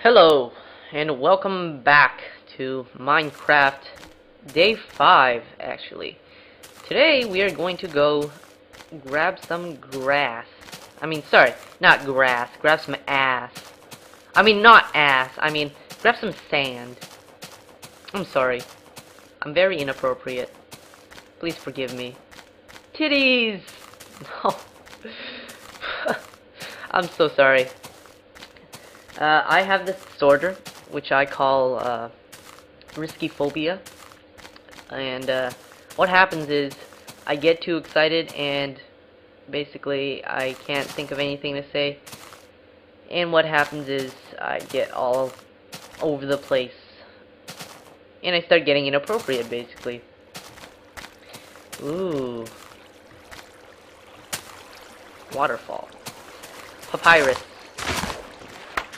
Hello, and welcome back to Minecraft Day 5, actually. Today, we are going to go grab some grass. Sorry, not grass. Grab some ass. Not ass. Grab some sand. I'm sorry. I'm very inappropriate. Please forgive me. Titties! No. I'm so sorry. I have this disorder, which I call risky phobia, and what happens is I get too excited and basically I can't think of anything to say, and what happens is I get all over the place and I start getting inappropriate, basically. Ooh. Waterfall. Papyrus.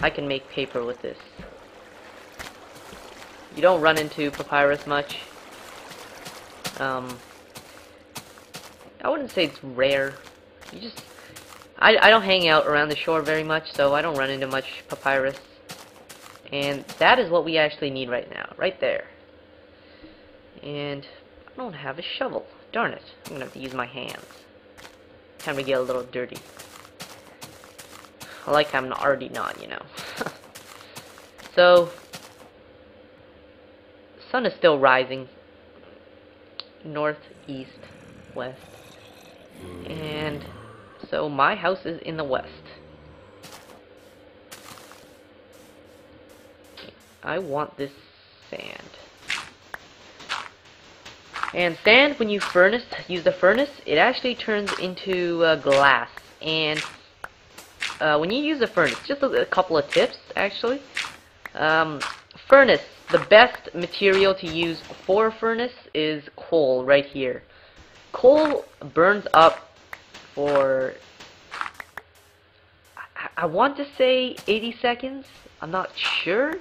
I can make paper with this. You don't run into papyrus much. I wouldn't say it's rare. I don't hang out around the shore very much, so I don't run into much papyrus. And that is what we actually need right now, right there. And I don't have a shovel. Darn it. I'm gonna have to use my hands. Time to get a little dirty. Like I'm already not, you know. So, sun is still rising. North, east, west. And so my house is in the west. I want this sand. And sand, when you use the furnace, it actually turns into glass. And when you use a furnace, just a couple of tips, actually. Furnace, the best material to use for a furnace is coal, right here. Coal burns up for, I want to say 80 seconds. I'm not sure.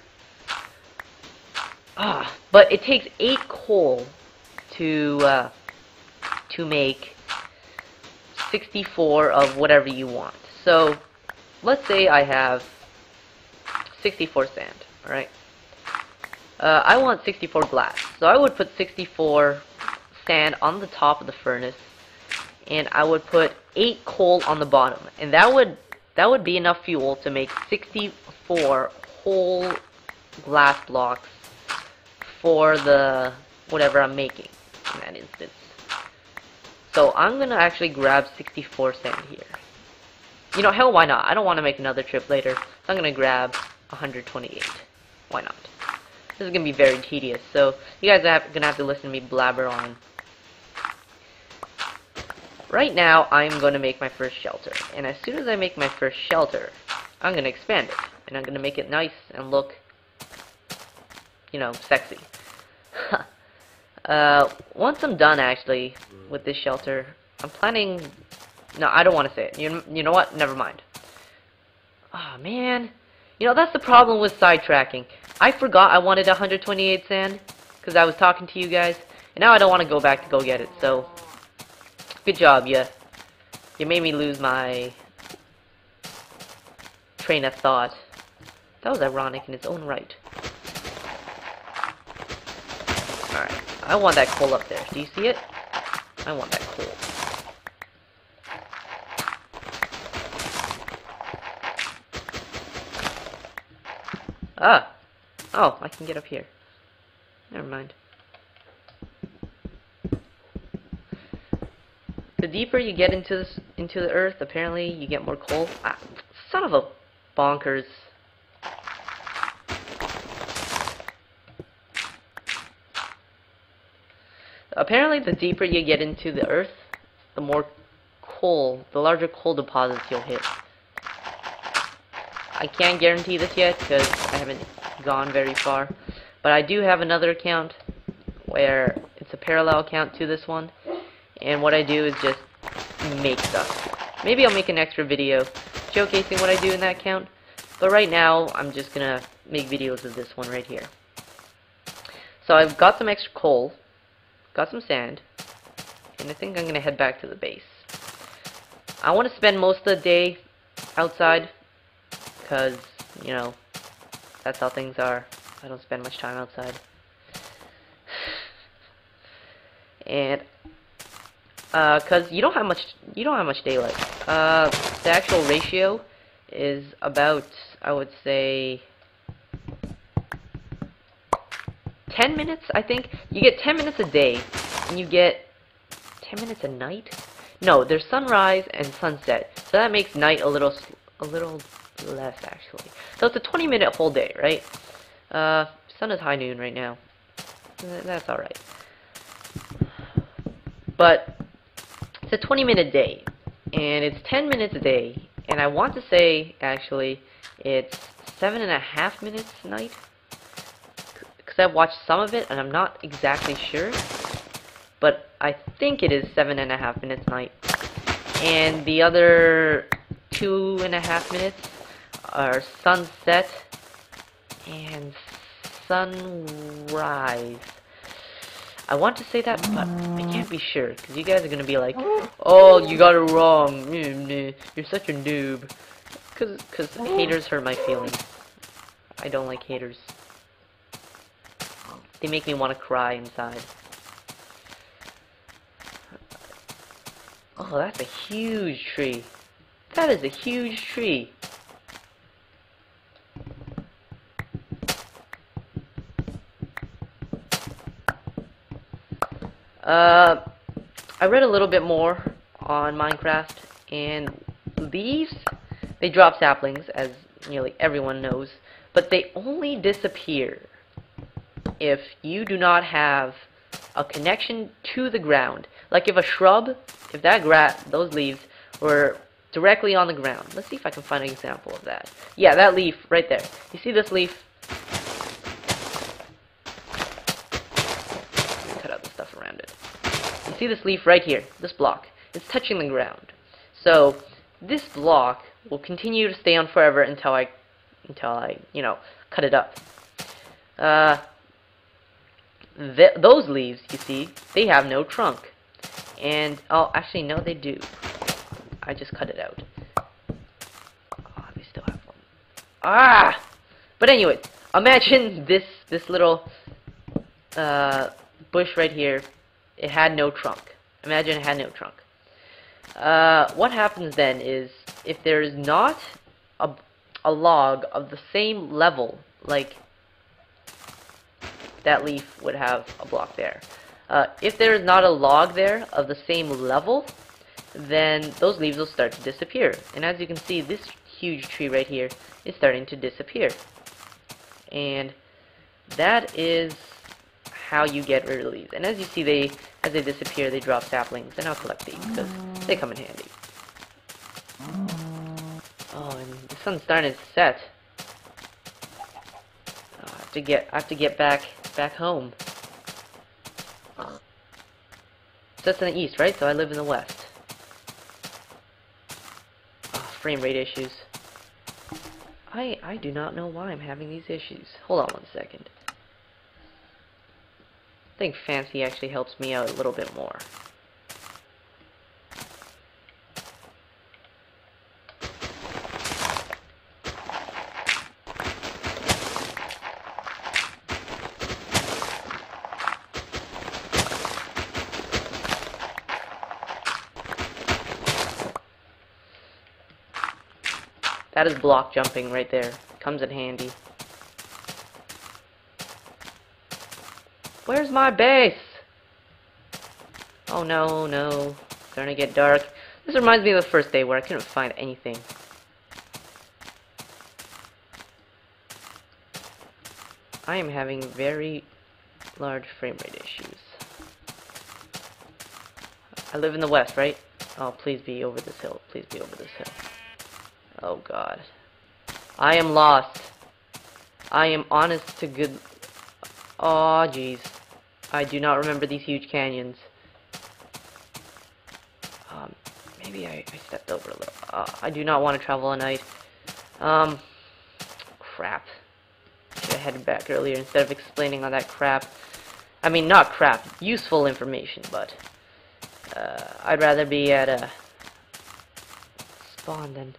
But it takes 8 coal to make 64 of whatever you want. So, let's say I have 64 sand, alright? I want 64 glass. So I would put 64 sand on the top of the furnace, and I would put 8 coal on the bottom. And that would be enough fuel to make 64 whole glass blocks for the whatever I'm making in that instance. So I'm gonna actually grab 64 sand here. You know, hell, why not? I don't want to make another trip later, so I'm gonna grab 128. Why not? This is gonna be very tedious, so you guys are gonna have to listen to me blabber on. Right now, I'm gonna make my first shelter, and as soon as I make my first shelter, I'm gonna expand it, and I'm gonna make it nice and look, you know, sexy. Once I'm done, actually, with this shelter, I'm planning... No, I don't want to say it. You know what? Never mind. Oh, man. You know, that's the problem with sidetracking. I forgot I wanted 128 sand, because I was talking to you guys, and now I don't want to go back to go get it, so... Good job, you made me lose my train of thought. That was ironic in its own right. Alright, I want that coal up there. Do you see it? I want that coal. Oh, I can get up here. Never mind. The deeper you get into the earth, apparently you get more coal. Son of a bonkers. Apparently, the deeper you get into the earth, the more coal, the larger coal deposits you'll hit. I can't guarantee this yet because I haven't gone very far, but I do have another account where it's a parallel account to this one, and what I do is just make stuff. Maybe I'll make an extra video showcasing what I do in that account, but right now I'm just gonna make videos of this one right here. So I've got some extra coal, got some sand, and I think I'm gonna head back to the base. I want to spend most of the day outside because, you know, That's how things are. I don't spend much time outside. And cause you don't have much daylight. The actual ratio is about, I would say, 10 minutes, I think. You get 10 minutes a day, and you get 10 minutes a night? No, there's sunrise and sunset, so that makes night a little less, actually. So it's a 20-minute whole day, right? Sun is high noon right now. That's alright. But it's a 20-minute day, and it's 10 minutes a day, and I want to say, actually, it's 7.5 minutes a night, because I've watched some of it, and I'm not exactly sure, but I think it is 7.5 minutes a night, and the other 2.5 minutes are sunset and sunrise. I want to say that, but I can't be sure, because you guys are going to be like, oh, you got it wrong, you're such a noob, because haters hurt my feelings. I don't like haters. They make me want to cry inside. Oh, that's a huge tree. That is a huge tree. I read a little bit more on Minecraft, and leaves, they drop saplings, as nearly everyone knows, but they only disappear if you do not have a connection to the ground. Like if a shrub, if those leaves were directly on the ground. Let's see if I can find an example of that. Yeah, that leaf right there. You see this leaf? Cut out the stuff around it. You see this leaf right here, this block. It's touching the ground. So this block will continue to stay on forever until I, you know, cut it up. Those leaves, you see, they have no trunk. And, oh, actually, no, they do. I just cut it out. Oh, they still have one. Ah! But anyway, imagine this little bush right here. It had no trunk. Imagine it had no trunk. What happens then is, if there is not a log of the same level, like that leaf would have a block there. If there is not a log there of the same level, then those leaves will start to disappear. And as you can see, this huge tree right here is starting to disappear. And that is how you get rid of leaves. And as you see, as they disappear, they drop saplings, and I'll collect these because they come in handy. Oh, and the sun's starting to set. Oh, I have to get back home. That's in the east, right? So I live in the west. Oh, frame rate issues. I do not know why I'm having these issues. Hold on one second. I think fancy actually helps me out a little bit more. That is block jumping right there. Comes in handy. Where's my base? Oh no, no. It's starting to get dark. This reminds me of the first day where I couldn't find anything. I am having very large frame rate issues. I live in the west, right? Oh, please be over this hill. Please be over this hill. Oh god. I am lost. I am honest to good... Aw, jeez. I do not remember these huge canyons. Maybe I stepped over a little. I do not want to travel at night. Crap. Should have headed back earlier instead of explaining all that crap. I mean, not crap. Useful information, but... I'd rather be at a... spawn than...